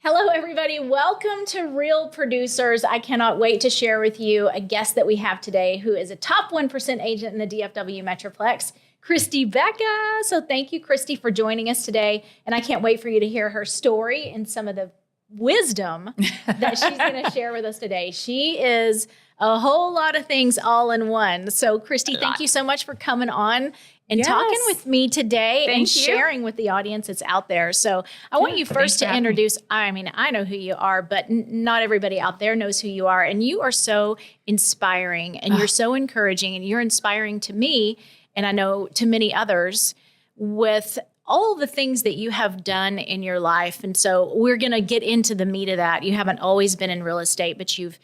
Hello, everybody. Welcome to Real Producers. I cannot wait to share with you a guest that we have today who is a top 1% agent in the DFW Metroplex, Christi Beca. So thank you, Christi, for joining us today. And I can't wait for you to hear her story and some of the wisdom that she's going to share with us today. She is a whole lot of things all in one. So Christi, thank you so much for coming on and talking with me today and sharing with the audience that's out there. So I want you first to introduce, I know who you are, but not everybody out there knows who you are. And you are so inspiring and you're so encouraging and you're inspiring to me. And I know to many others with all the things that you have done in your life. And so we're going to get into the meat of that. You haven't always been in real estate, but you've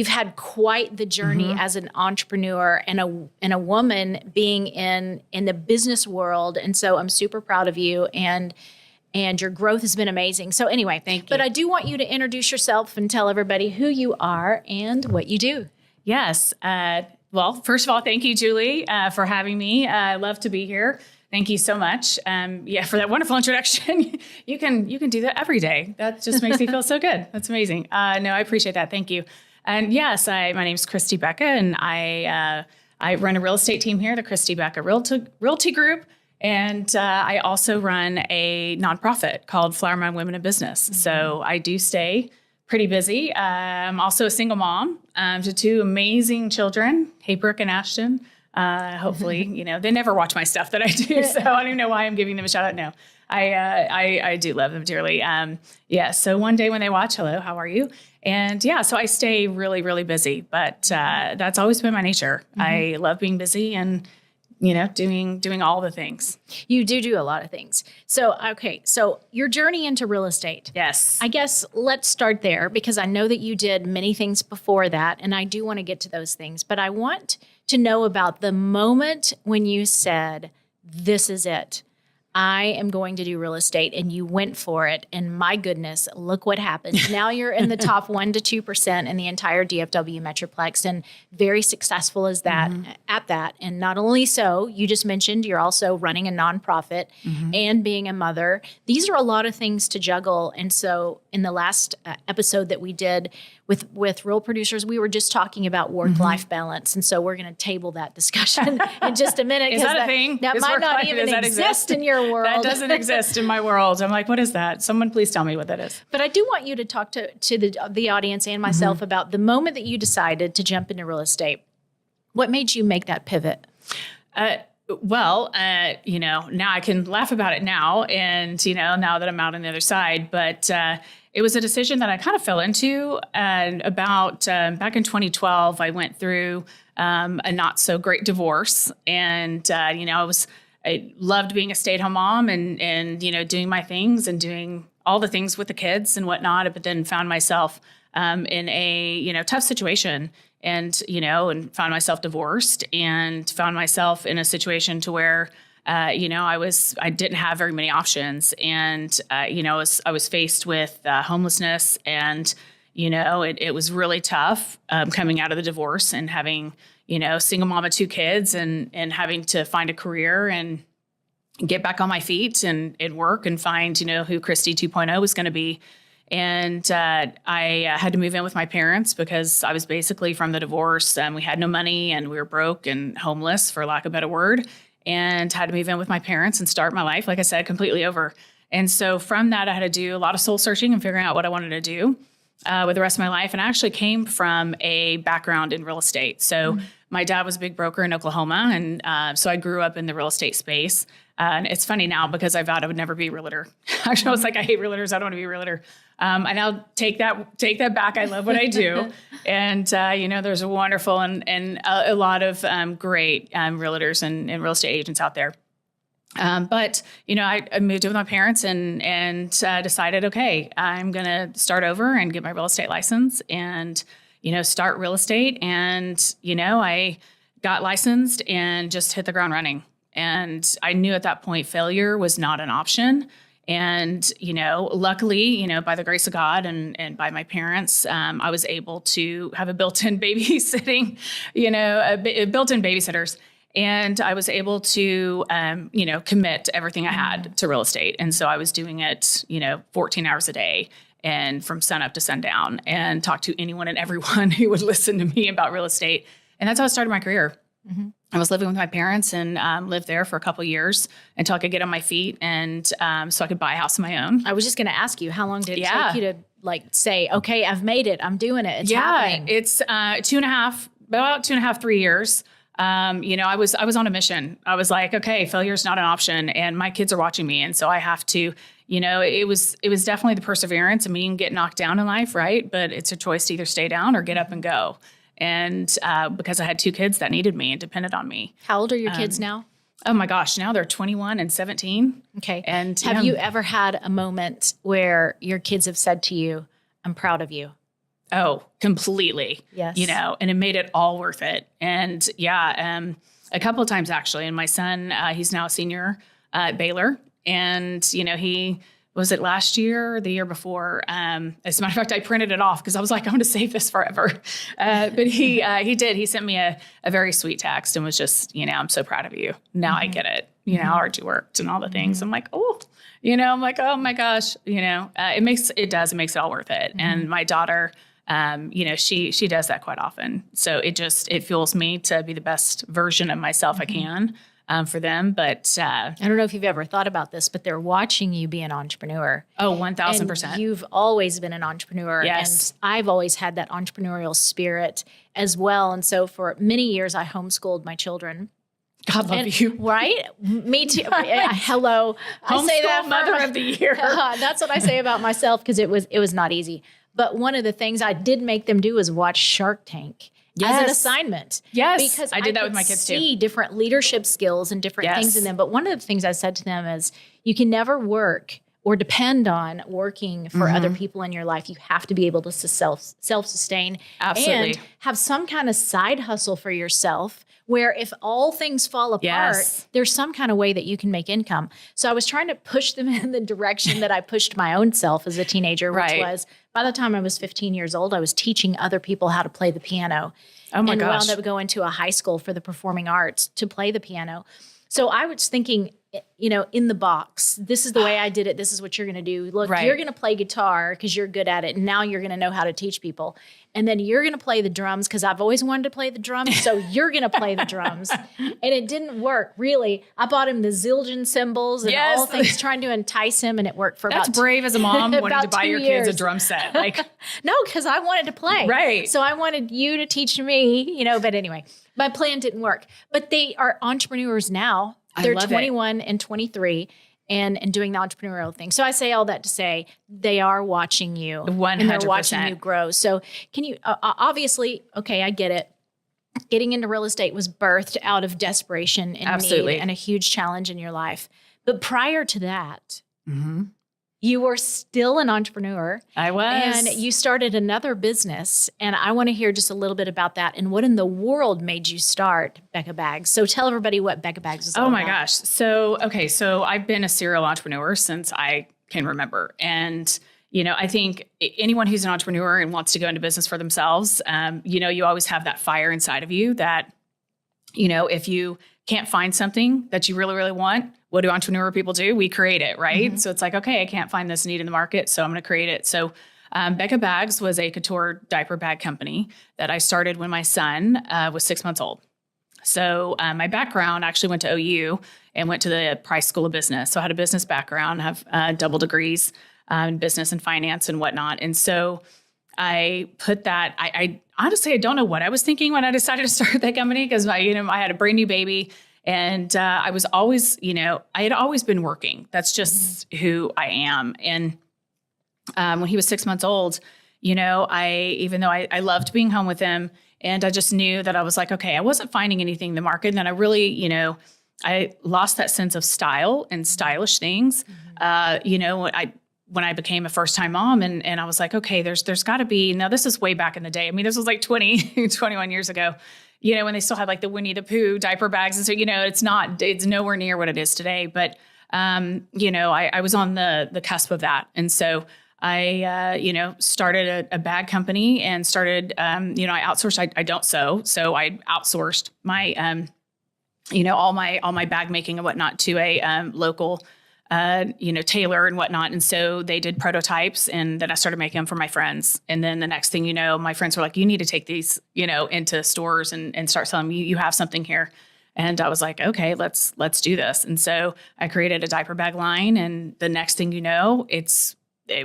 had quite the journey as an entrepreneur and a woman being in the business world. And so I'm super proud of you and your growth has been amazing. So anyway, thank you. But I do want you to introduce yourself and tell everybody who you are and what you do. Yes. Well, first of all, thank you, Julie, for having me. I love to be here. Thank you so much. For that wonderful introduction. You can do that every day. That just makes me feel so good. That's amazing. No, I appreciate that. Thank you. And yes, my name is Christi Beca, and I run a real estate team here, the Christi Beca Realty Group, and I also run a nonprofit called Flower Mound Women in Business. So I do stay pretty busy. I'm also a single mom to two amazing children, Brooke and Ashton. Hopefully, they never watch my stuff that I do, so I don't even know why I'm giving them a shout out. No, I do love them dearly. So one day when they watch, hello, how are you? And so I stay really, really busy, but that's always been my nature. I love being busy and, doing all the things. You do a lot of things. So, okay. So your journey into real estate. Yes. I guess let's start there because I know that you did many things before that, and I do want to get to those things, but I want to know about the moment when you said, this is it. I am going to do real estate, and you went for it. And my goodness, look what happened. Now you're in the top 1% to 2% in the entire DFW Metroplex, and very successful as that at that. And not only so, you just mentioned you're also running a nonprofit and being a mother. These are a lot of things to juggle. And so in the last episode that we did with Real Producers, we were just talking about work-life balance. And so we're going to table that discussion in just a minute. Is that a thing? That might not even exist in your world. That doesn't exist in my world. I'm like, what is that? Someone please tell me what that is. But I do want you to talk to the audience and myself about the moment that you decided to jump into real estate. What made you make that pivot? Now I can laugh about it now and, now that I'm out on the other side, but it was a decision that I kind of fell into about back in 2012. I went through a not so great divorce, and I loved being a stay-at-home mom and doing my things and doing all the things with the kids and whatnot, but then found myself in a tough situation and found myself divorced and found myself in a situation to where I didn't have very many options, and I was faced with homelessness, and it was really tough coming out of the divorce and having single mom of two kids and having to find a career and get back on my feet and work and find who Christi 2.0 was going to be. And I had to move in with my parents because I was basically from the divorce, and we had no money and we were broke and homeless, for lack of a better word. And had to move in with my parents and start my life, like I said, completely over. And so from that, I had to do a lot of soul searching and figuring out what I wanted to do with the rest of my life. And I actually came from a background in real estate. So my dad was a big broker in Oklahoma. And so I grew up in the real estate space. And it's funny now because I vowed I would never be a realtor. Actually, I was like, I hate realtors. I don't want to be a realtor. I now take that back. I love what I do. And, there's a wonderful and a lot of great realtors and real estate agents out there. But I moved in with my parents and decided, okay, I'm going to start over and get my real estate license and, start real estate. And, I got licensed and just hit the ground running. And I knew at that point failure was not an option. And, luckily, by the grace of God and by my parents, I was able to have a built-in babysitting, built-in babysitters. And I was able to, commit everything I had to real estate. And so I was doing it, 14 hours a day. and from sun up to sundown and talk to anyone and everyone who would listen to me about real estate. And that's how I started my career. Mm-hmm. I was living with my parents and lived there for a couple of years until I could get on my feet and so I could buy a house of my own. I was just going to ask you, how long did it take you to like say, okay, I've made it, I'm doing it, it's happening? It's about 2.5, 3 years. I was on a mission. I was like, okay, failure is not an option, and my kids are watching me, and so I have to. It was definitely the perseverance. I mean, you can get knocked down in life, right? But it's a choice to either stay down or get up and go. And because I had 2 kids that needed me and depended on me. How old are your kids now? Oh my gosh, now they're 21 and 17. Okay. And have you ever had a moment where your kids have said to you, "I'm proud of you"? Oh, completely. Yes. And it made it all worth it. And a couple of times actually. And my son, he's now a senior at Baylor. And, he was it last year or the year before? As a matter of fact, I printed it off because I was like, I'm going to save this forever. But he did. He sent me a very sweet text and was just, I'm so proud of you. Now I get it. How hard you worked and all the things. I'm like, oh, I'm like, oh my gosh, it makes it all worth it. And my daughter, she does that quite often. So it fuels me to be the best version of myself I can. For them. But I don't know if you've ever thought about this, but they're watching you be an entrepreneur. Oh, 1,000%. You've always been an entrepreneur. Yes. And I've always had that entrepreneurial spirit as well. And so for many years, I homeschooled my children. God love you. Right? Me too. Hello. I say that mother of the year. That's what I say about myself because it was not easy. But one of the things I did make them do was watch Shark Tank. Yes. As an assignment. Yes. Because I did that with my kids too. See different leadership skills and different things in them. But one of the things I said to them is you can never work or depend on working for other people in your life. You have to be able to self-sustain. Absolutely. And have some kind of side hustle for yourself where if all things fall apart, there's some kind of way that you can make income. So I was trying to push them in the direction that I pushed my own self as a teenager, which was by the time I was 15 years old, I was teaching other people how to play the piano. Oh my gosh. And wound up going to a high school for the performing arts to play the piano. So I was thinking, in the box, this is the way I did it. This is what you're going to do. Look, you're going to play guitar because you're good at it. And now you're going to know how to teach people. And then you're going to play the drums because I've always wanted to play the drums. So you're going to play the drums. And it didn't work, really. I bought him the zildjian cymbals and all things trying to entice him. And it worked for That's brave as a mom wanting to buy your kids a drum set. No, because I wanted to play. Right. So I wanted you to teach me, but anyway, my plan didn't work. But they are entrepreneurs now. They're 21 and 23 and doing the entrepreneurial thing. So I say all that to say they are watching you 100%. and they're watching you grow. So can you, obviously, okay, I get it. Getting into real estate was birthed out of desperation and need and a huge challenge in your life. But prior to that, you were still an entrepreneur. I was. And you started another business. And I want to hear just a little bit about that and what in the world made you start Beca Bags. So tell everybody what Beca Bags is all about. Oh my gosh. So I've been a serial entrepreneur since I can remember. And, I think anyone who's an entrepreneur and wants to go into business for themselves, you always have that fire inside of you that, if you can't find something that you really, really want, what do entrepreneur people do? We create it, right? So it's like, okay, I can't find this need in the market, so I'm going to create it. So Beca Bags was a couture diaper bag company that I started when my son was 6 months old. So my background actually went to OU and went to the Price School of Business. So I had a business background, have double degrees in business and finance and whatnot. And so I put that, I honestly, I don't know what I was thinking when I decided to start that company because I had a brand new baby. And I was always, I had always been working. That's just who I am. And when he was 6 months old, even though I loved being home with him, and I just knew that I was like, okay, I wasn't finding anything in the market. And then I really, I lost that sense of style and stylish things. When I became a first-time mom and I was like, okay, there's got to be, now this is way back in the day. I mean, this was like 21 years ago. When they still had like the Winnie the Pooh diaper bags. And so, it's nowhere near what it is today. But, I was on the cusp of that. And so I, started a bag company and started, I outsourced, I don't sew. So I outsourced my, all my bag making and whatnot to a local tailor and whatnot. And so they did prototypes, and then I started making them for my friends. And then the next thing you know, my friends were like, you need to take these, into stores and start selling them. You have something here. And I was like, okay, let's do this. And so I created a diaper bag line. And the next thing you know,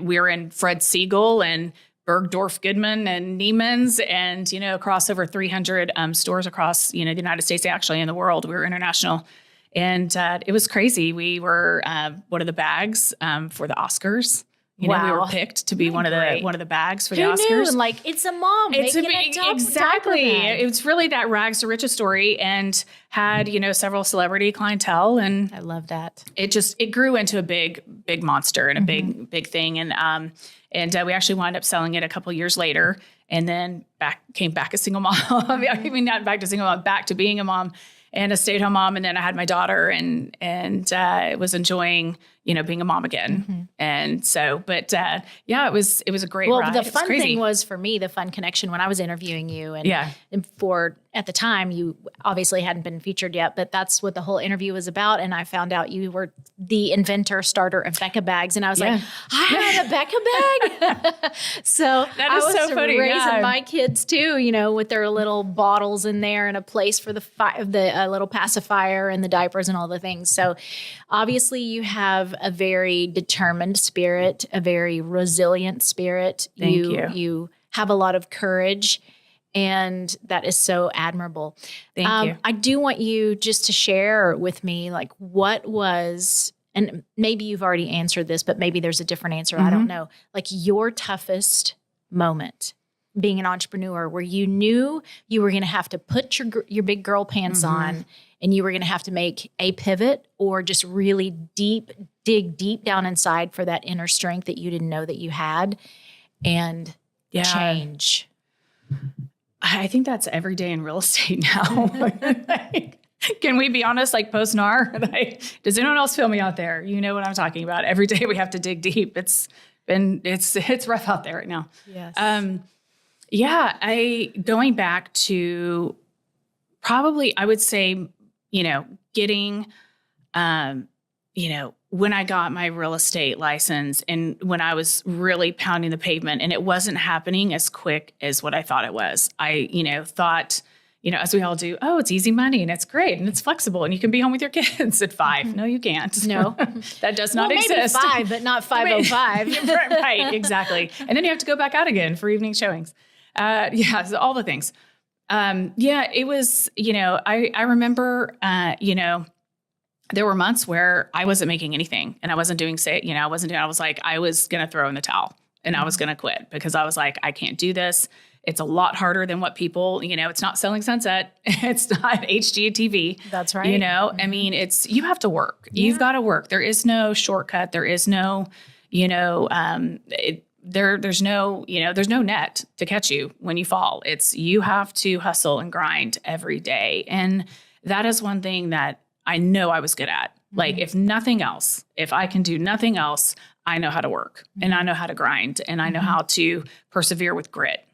we're in Fred Siegel and Bergdorf Goodman and Neiman's, and, across over 300 stores across, the United States, actually in the world. We were international. And it was crazy. We were one of the bags for the Oscars. Wow. We were picked to be one of the bags for the Oscars. Who knew? And like, it's a mom making a exactly. Diaper bag. It's really that rags to riches story, and had several celebrity clientele, and I love that. It grew into a big monster and a big thing, and we actually wound up selling it a couple years later, and then came back a single mom. I mean, not back to single mom, back to being a mom and a stay-at-home mom. And then I had my daughter, and was enjoying, being a mom again. And so, but it was a great ride. The fun thing was, for me, the fun connection when I was interviewing you, and at the time, you obviously hadn't been featured yet, but that's what the whole interview was about. And I found out you were the inventor, starter of Beca bags. And I was like, I have a Beca bag. So that is I was so funny. raising my kids too, with their little bottles in there and a place for the little pacifier and the diapers and all the things. So obviously you have a very determined spirit, a very resilient spirit. Thank you. You have a lot of courage. And that is so admirable. Thank you. I do want you just to share with me, like, what was, and maybe you've already answered this, but maybe there's a different answer. I don't know. Like, your toughest moment being an entrepreneur, where you knew you were going to have to put your big girl pants on, and you were going to have to make a pivot, or just really dig deep down inside for that inner strength that you didn't know that you had, and change. I think that's every day in real estate now. Can we be honest, like post-NAR? Does anyone else feel me out there? You know what I'm talking about. Every day we have to dig deep. It's rough out there right now. Yes. Going back to probably, I would say, getting, when I got my real estate license, and when I was really pounding the pavement, and it wasn't happening as quick as what I thought it was. I, thought, as we all do, oh, it's easy money and it's great and it's flexible and you can be home with your kids at 5. No, you can't. No, that does not exist. Maybe 5, but not 5:05. Right, exactly. And then you have to go back out again for evening showings. So all the things. It was, I remember, there were months where I wasn't making anything, and I wasn't doing I was like, I was going to throw in the towel, and I was going to quit, because I was like, I can't do this. It's a lot harder than what people, it's not selling Sunset. It's not HGTV. That's right. I mean, you have to work. Yeah. You've got to work. There is no shortcut. There is no, there's no net to catch you when you fall. You have to hustle and grind every day. And that is one thing that I know I was good at. Like, if nothing else, if I can do nothing else, I know how to work, and I know how to grind, and I know how to persevere with grit.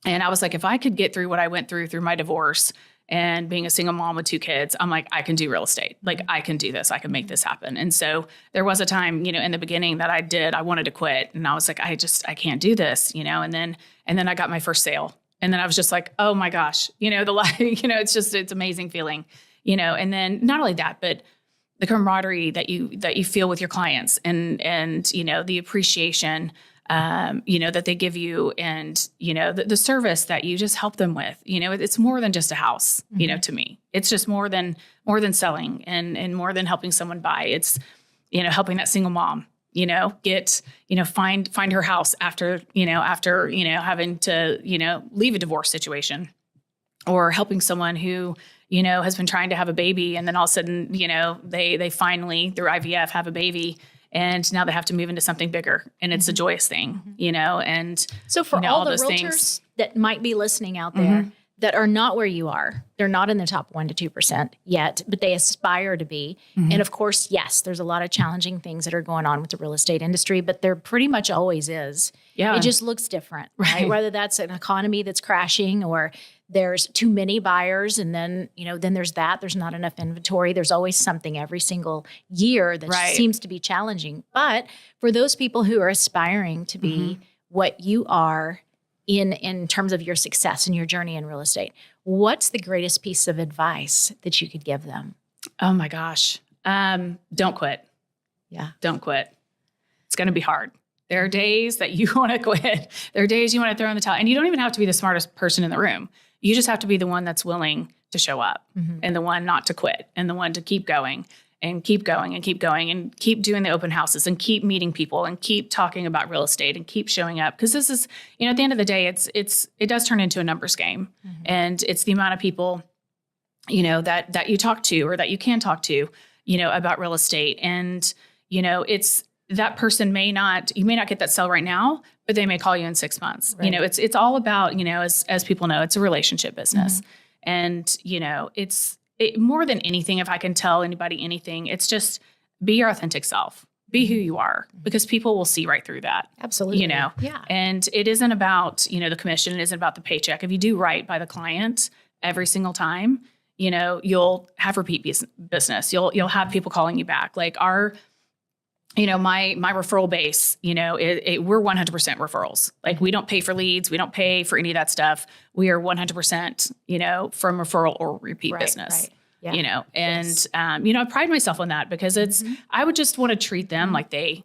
And I was like, if I could get through what I went through my divorce and being a single mom with 2 kids, I'm like, I can do real estate. Like, I can do this. I can make this happen. And so there was a time, in the beginning that I wanted to quit, and I was like, I can't do this, and then I got my first sale, and then I was just like, oh my gosh, it's amazing feeling. And then not only that, but the camaraderie that you feel with your clients, and the appreciation, that they give you, and, the service that you just help them with, it's more than just a house, to me. It's just more than selling, and more than helping someone buy. It's, helping that single mom, get, find her house after having to, leave a divorce situation, or helping someone who, has been trying to have a baby, and then all of a sudden, they finally, through IVF, have a baby, and now they have to move into something bigger, and it's a joyous thing, and so for all the realtors that might be listening out there that are not where you are, they're not in the top 1% to 2% yet, but they aspire to be. And of course, yes, there's a lot of challenging things that are going on with the real estate industry, but there pretty much always is. Yeah. It just looks different, right? Whether that's an economy that's crashing, or there's too many buyers, and then, then there's not enough inventory. There's always something every single year that seems to be challenging. But for those people who are aspiring to be what you are in terms of your success and your journey in real estate, what's the greatest piece of advice that you could give them? Oh my gosh. Don't quit. Yeah. Don't quit. It's going to be hard. There are days that you want to quit. There are days you want to throw in the towel, and you don't even have to be the smartest person in the room. You just have to be the one that's willing to show up and the one not to quit and the one to keep going and keep going and keep going and keep doing the open houses and keep meeting people and keep talking about real estate and keep showing up. Because this is, at the end of the day, it does turn into a numbers game, and it's the amount of people, that you talk to or that you can talk to, about real estate. And, it's that person you may not get that sell right now, but they may call you in 6 months. Right. It's all about, as people know, it's a relationship business. And, it's more than anything, if I can tell anybody anything, it's just be your authentic self, be who you are, because people will see right through that. Absolutely. Yeah. And it isn't about, the commission. It isn't about the paycheck. If you do right by the client every single time, you'll have repeat business. You'll have people calling you back. Like my referral base, we're 100% referrals. Like we don't pay for leads. We don't pay for any of that stuff. We are 100%, from referral or repeat business, Yeah. And, I pride myself on that because I would just want to treat them like they,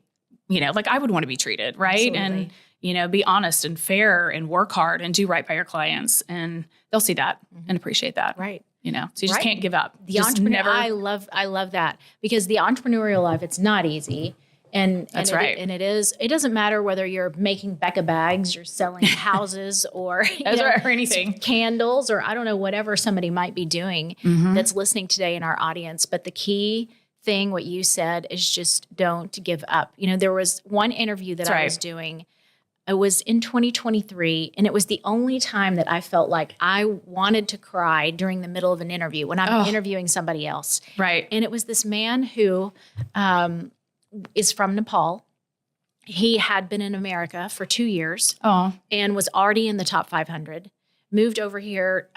like I would want to be treated. Right. Absolutely. And, be honest and fair and work hard and do right by your clients, and they'll see that and appreciate that. Right. So you just can't give up. The entrepreneur, I love that, because the entrepreneurial life, it's not easy. And that's right. It doesn't matter whether you're making Beca bags, you're selling houses, or or anything, candles, or I don't know, whatever somebody might be doing that's listening today in our audience. But the key thing, what you said, is just don't give up. There was one interview that I was doing. It was in 2023, and it was the only time that I felt like I wanted to cry during the middle of an interview when I'm interviewing somebody else. Right. And it was this man who is from Nepal. He had been in America for 2 years and was already in the top 500, moved over here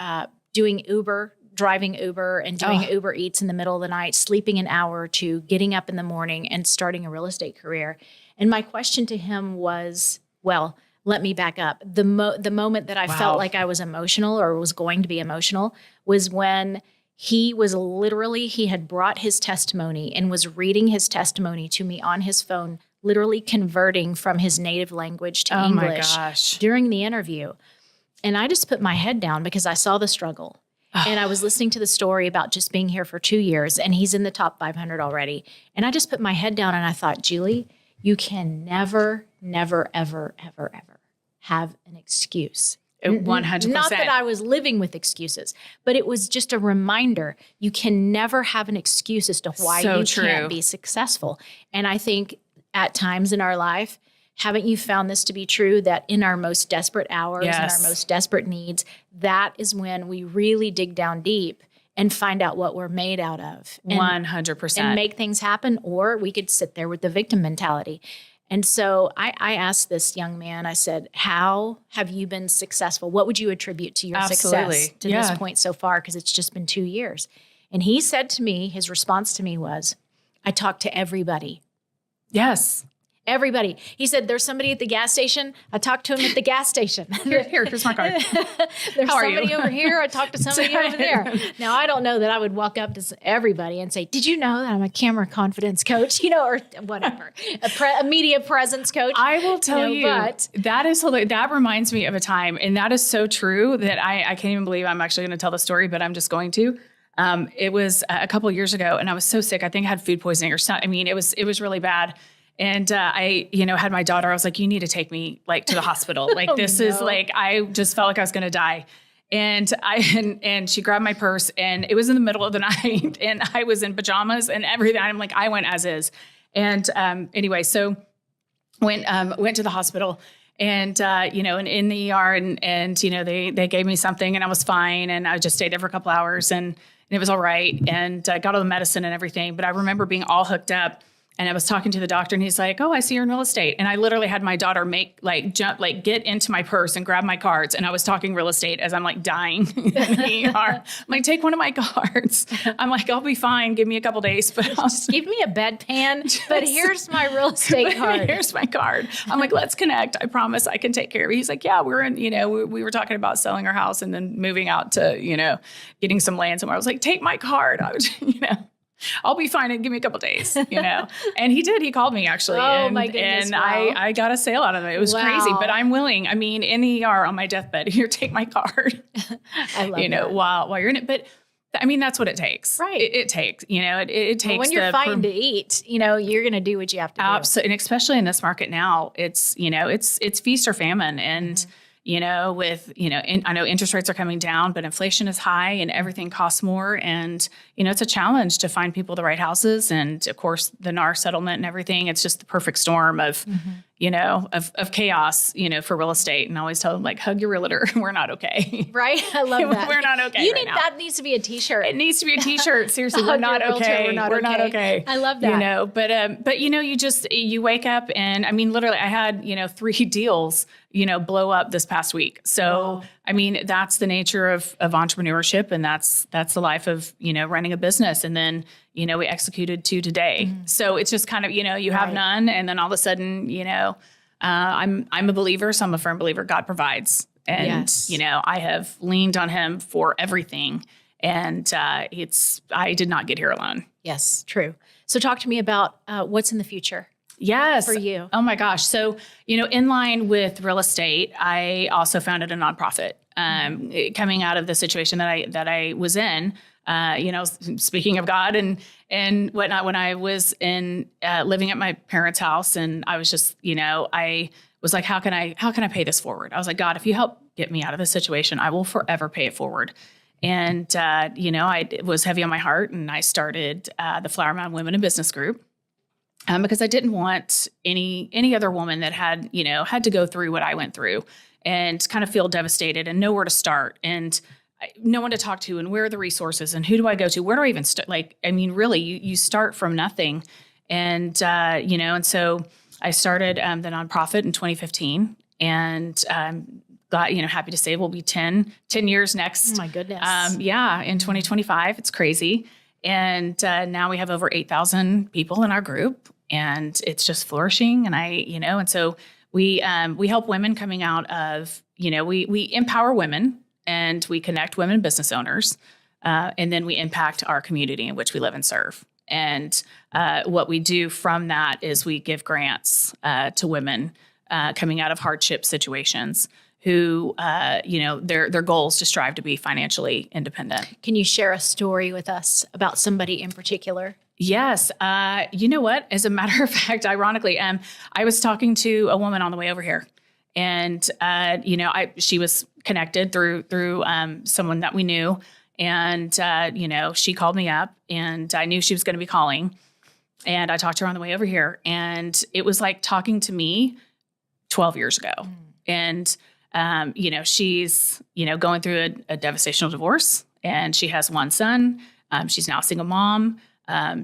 driving Uber and doing Uber Eats in the middle of the night, sleeping an hour or two, getting up in the morning and starting a real estate career. And my question to him was, well, let me back up. The moment that I felt like I was emotional or was going to be emotional was when he had brought his testimony and was reading his testimony to me on his phone, literally converting from his native language to English during the interview. And I just put my head down because I saw the struggle. And I was listening to the story about just being here for 2 years, and he's in the top 500 already. And I just put my head down and I thought, Julie, you can never, ever, ever have an excuse. 100%. Not that I was living with excuses, but it was just a reminder. You can never have an excuse as to why can't be successful. And I think at times in our life, haven't you found this to be true, that in our most desperate hours and our most desperate needs, that is when we really dig down deep and find out what we're made out of. 100%. And make things happen, or we could sit there with the victim mentality. And so I asked this young man, I said, how have you been successful? What would you attribute to your success to this point so far? Because it's just been 2 years. And he said to me, his response to me was, I talk to everybody. Yes. Everybody. He said, there's somebody at the gas station. I talked to him at the gas station. Here's my card. There's somebody over here. I talked to somebody over there. Now, I don't know that I would walk up to everybody and say, did you know that I'm a camera confidence coach, or whatever, a media presence coach? I will tell you, but that is hilarious. That reminds me of a time, and that is so true that I can't even believe I'm actually going to tell the story, but I'm just going to. It was a couple of years ago, and I was so sick. I think I had food poisoning or something. I mean, it was really bad. And I, had my daughter. I was like, you need to take me to the hospital. Is I just felt like I was going to die. And she grabbed my purse, and it was in the middle of the night, and I was in pajamas and everything. I'm like, I went as is. And anyway, so went to the hospital, and and in the ER, and they gave me something, and I was fine, and I just stayed there for a couple hours, and it was all right, and I got all the medicine and everything. But I remember being all hooked up. And I was talking to the doctor and he's like, oh, I see you're in real estate. And I literally had my daughter get into my purse and grab my cards. And I was talking real estate as I'm like dying in the ER. I'm like, take one of my cards. I'm like, I'll be fine. Give me a couple days, but just give me a bedpan. But here's my real estate card. Here's my card. I'm like, let's connect. I promise I can take care of you. He's like, yeah, we're in, we were talking about selling our house and then moving out to, getting some land somewhere. I was like, take my card. I was, I'll be fine and give me a couple days, And he did. He called me actually. Oh, my goodness. And wow. I got a sale out of it. It was crazy, but I'm willing. I mean, in the ER on my deathbed, here, take my card. I love that. While you're in it. But I mean, that's what it takes. Right. It takes, it takes. Well, when you're fine to eat, you're going to do what you have to do. Absolutely. And especially in this market now, it's feast or famine. And, I know interest rates are coming down, but inflation is high and everything costs more. And, it's a challenge to find people the right houses. And of course, the NAR settlement and everything, it's just the perfect storm of, of chaos, for real estate. And I always tell them, like, hug your realtor. We're not okay. Right? I love that. We're not okay right now. That needs to be a t-shirt. It needs to be a t-shirt. Seriously, we're not okay. We're not okay. I love that. But you wake up and I mean, literally I had, 3 deals, blow up this past week. So, I mean, that's the nature of entrepreneurship, and that's the life of, running a business. And then, we executed 2 today. So it's just kind of, you have none. And then all of a sudden, I'm a believer. So I'm a firm believer God provides. And, I have leaned on him for everything. And I did not get here alone. Yes, true. So talk to me about what's in the future. Yes. For you. Oh my gosh. So, in line with real estate, I also founded a nonprofit, coming out of the situation that I was in, speaking of God and whatnot, when I was living at my parents' house, and I was just, I was like, how can I pay this forward? I was like, God, if you help get me out of this situation, I will forever pay it forward. And, it was heavy on my heart, and I started the Flower Mound Women in Business Group. Because I didn't want any other woman that had to go through what I went through and kind of feel devastated and know where to start and no one to talk to and where are the resources and who do I go to? Where do I even start? Really, you start from nothing. And, and so I started the nonprofit in 2015 and got, happy to say we'll be 10 years next. Oh my goodness. In 2025. It's crazy. And now we have over 8,000 people in our group, and it's just flourishing. And and so we help women coming out of, we empower women and we connect women business owners, and then we impact our community in which we live and serve. And what we do from that is we give grants to women coming out of hardship situations who, their goal is to strive to be financially independent. Can you share a story with us about somebody in particular? Yes. You know what? As a matter of fact, ironically, I was talking to a woman on the way over here, and, she was connected through someone that we knew. And, she called me up, and I knew she was going to be calling, and I talked to her on the way over here, and it was like talking to me 12 years ago. And, she's, going through a devastational divorce, and she has 1 son. She's now a single mom.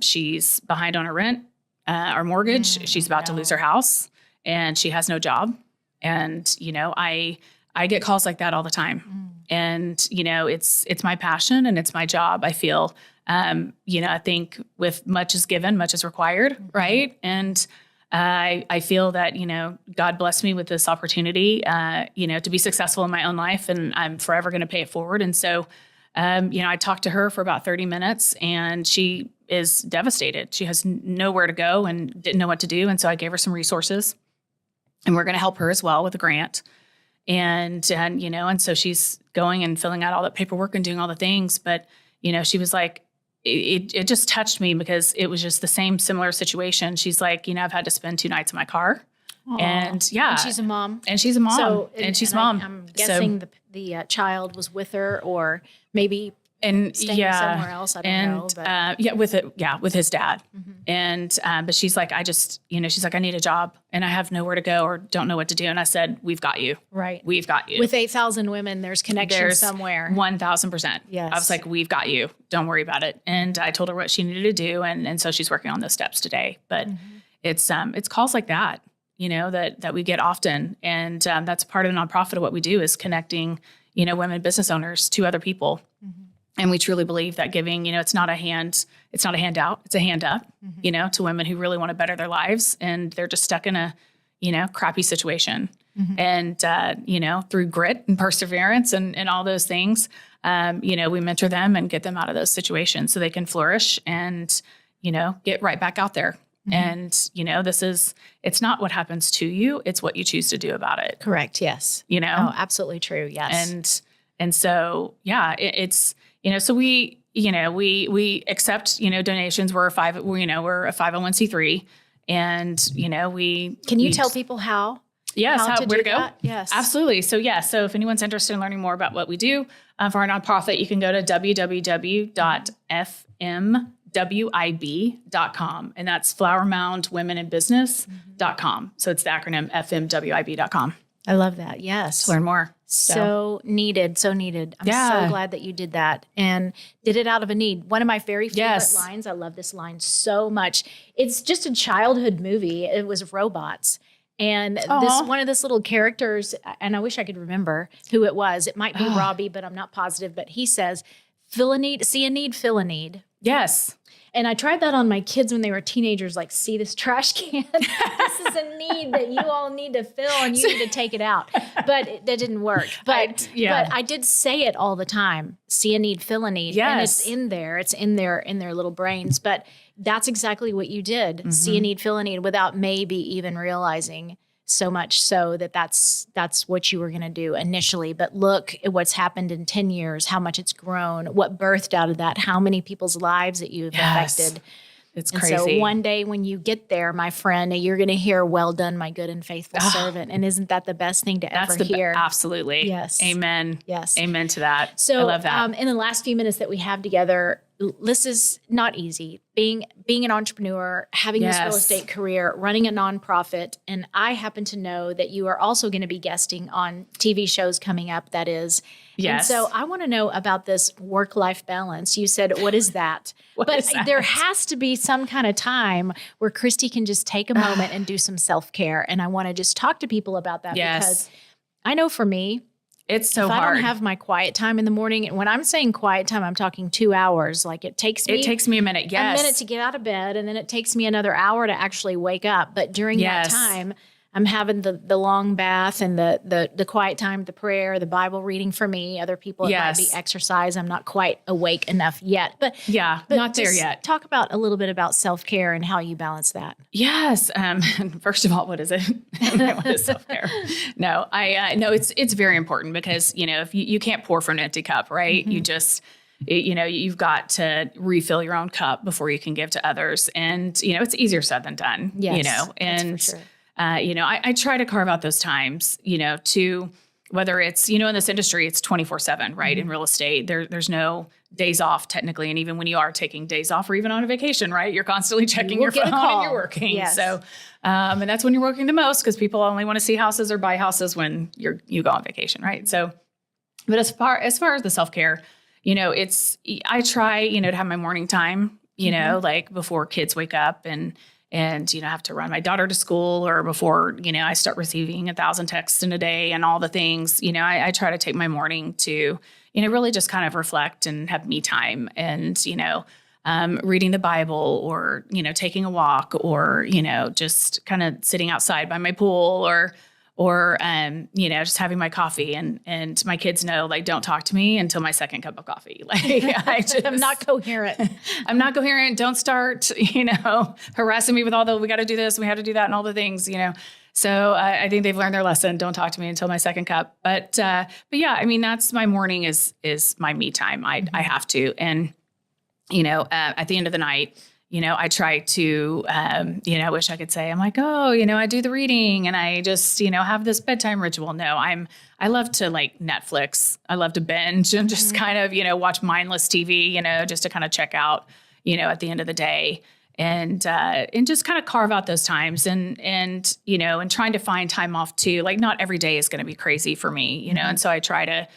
She's behind on her rent, or mortgage. She's about to lose her house, and she has no job. And, I get calls like that all the time. And, it's my passion and it's my job. I feel, I think with much is given, much is required. Right. And, I feel that, God blessed me with this opportunity, to be successful in my own life, and I'm forever going to pay it forward. And so, I talked to her for about 30 minutes, and she is devastated. She has nowhere to go and didn't know what to do. And so I gave her some resources, and we're going to help her as well with a grant. And so she's going and filling out all that paperwork and doing all the things. But, she was like, it just touched me because it was just the same similar situation. She's like, I've had to spend 2 nights in my car. Aww. And she's a mom. And she's a mom. So, and she's mom. I'm guessing the child was with her, or maybe and staying somewhere else. I don't know. But. With his dad. And, but she's like, she's like, I need a job and I have nowhere to go or don't know what to do. And I said, we've got you. Right. We've got you. With 8,000 women, there's connection somewhere. 1,000%. Yes. I was like, we've got you. Don't worry about it. And I told her what she needed to do. And so she's working on those steps today. But it's calls like that, that we get often. And that's part of the nonprofit of what we do is connecting, women business owners to other people. And we truly believe that giving, it's not a handout, it's a hand up, to women who really want to better their lives. And they're just stuck in a, crappy situation. And, through grit and perseverance and all those things, we mentor them and get them out of those situations so they can flourish and, get right back out there. And, it's not what happens to you, it's what you choose to do about it. Correct. Yes. Oh, absolutely true. Yes. And so, it's, so we accept, donations. We're a 501c3 and, Can you tell people how? Yes. Where to go? That? Yes. Absolutely. So so if anyone's interested in learning more about what we do for our nonprofit, you can go to www.fmwib.com. And that's Flower Mound Women in Business.com. So it's the acronym fmwib.com. I love that. Yes. To learn more. So needed. So needed. I'm so glad that you did that and did it out of a need. One of my very favorite lines. I love this line so much. It's just a childhood movie. It was Robots. And one of this little characters, and I wish I could remember who it was. It might be Robbie, but I'm not positive. But he says, fill a need, see a need, fill a need. Yes. And I tried that on my kids when they were teenagers, like, see this trash can? This is a need that you all need to fill and you need to take it out. But that didn't work. But I did say it all the time. See a need, fill a need. Yes. And it's in there. It's in their little brains. But that's exactly what you did. See a need, fill a need without maybe even realizing so much so that's what you were going to do initially. But look at what's happened in 10 years, how much it's grown, what birthed out of that, how many people's lives that you've affected. It's and crazy. So one day when you get there, my friend, you're going to hear, well done, my good and faithful servant. And isn't that the best thing to ever hear? Absolutely. Yes. Amen. Yes. Amen to that. So I love that. In the last few minutes that we have together, this is not easy. Being an entrepreneur, having this real estate career, running a nonprofit, and I happen to know that you are also going to be guesting on TV shows coming up. That is, yes. And so I want to know about this work-life balance. You said, what is that? There has to be some kind of time where Christi can just take a moment and do some self-care. And I want to just talk to people about that because I know for me, it's so hard. If I don't have my quiet time in the morning, and when I'm saying quiet time, I'm talking 2 hours. Like it takes me a minute. Yes. A minute to get out of bed, and then it takes me another hour to actually wake up. But during that time, I'm having the long bath and the quiet time, the prayer, the Bible reading for me. Other people, it might be exercise. I'm not quite awake enough yet. But not there yet. Talk a little bit about self-care and how you balance that. Yes. First of all, what is it? What is self-care? No, it's very important because, if you can't pour from an empty cup, right? You just, you've got to refill your own cup before you can give to others. And, it's easier said than done, and, that's for sure. I try to carve out those times, to whether it's, in this industry, it's 24/7, right? In real estate, there's no days off technically. And even when you are taking days off or even on a vacation, right? You're constantly checking your phone and you're working. Yes. So, and that's when you're working the most because people only want to see houses or buy houses when you go on vacation, right? So, but as far as the self-care, I try, to have my morning time, like before kids wake up and have to run my daughter to school or before, I start receiving 1,000 texts in a day and all the things, I try to take my morning to, really just kind of reflect and have me time and, reading the Bible or, taking a walk or, just kind of sitting outside by my pool or just having my coffee and my kids know, like, don't talk to me until my second cup of coffee. Like I'm not coherent. I'm not coherent. Don't start, harassing me with all the, we got to do this, we have to do that and all the things, So I think they've learned their lesson. Don't talk to me until my second cup. But yeah, that's my morning is my me time. I have to. And, at the end of the night, I try to, I wish I could say, I'm like, oh, I do the reading and I just, have this bedtime ritual. No, I love to like Netflix. I love to binge and just kind of, watch mindless TV, just to kind of check out, at the end of the day. And just kind of carve out those times and trying to find time off too. Like not every day is going to be crazy for me, and so I try to,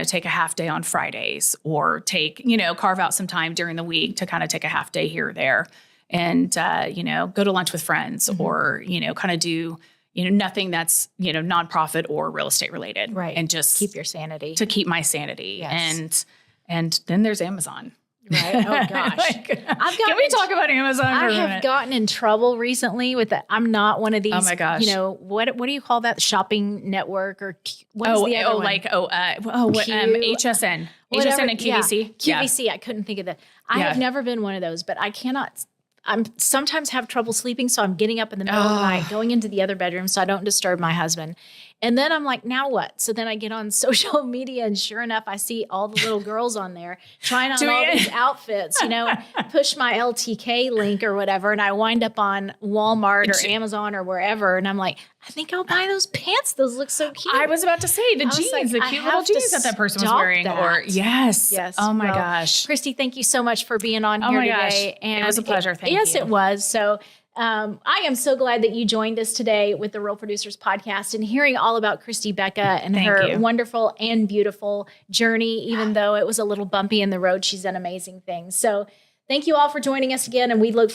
take a half day on Fridays or carve out some time during the week to kind of take a half day here or there and, go to lunch with friends or, kind of do, nothing that's, nonprofit or real estate related. Right. And just keep your sanity. To keep my sanity. Yes. And then there's Amazon. Right. Oh gosh. Can we talk about Amazon for a minute? I have gotten in trouble recently with that. I'm not one of these. Oh my gosh. What do you call that? Shopping network or what is the other one? HSN. Whatever. HSN and QVC. Yeah. QVC. I couldn't think of that. I have never been one of those, but I cannot. I'm sometimes have trouble sleeping, so I'm getting up in the middle of the night, going into the other bedroom so I don't disturb my husband. And then I'm like, now what? So then I get on social media, and sure enough, I see all the little girls on there trying on all these outfits, push my LTK link or whatever, and I wind up on Walmart or Amazon or wherever, and I'm like, I think I'll buy those pants. Those look so cute. I was about to say the jeans, like, the cute little jeans that person was wearing. Yes. Oh my gosh. Christi, thank you so much for being on here today. And it was a pleasure. Thank you. Yes, it was. So I am so glad that you joined us today with the Real Producers Podcast and hearing all about Christi Beca and her wonderful and beautiful journey. Even though it was a little bumpy in the road, she's done amazing things. So thank you all for joining us again. And we look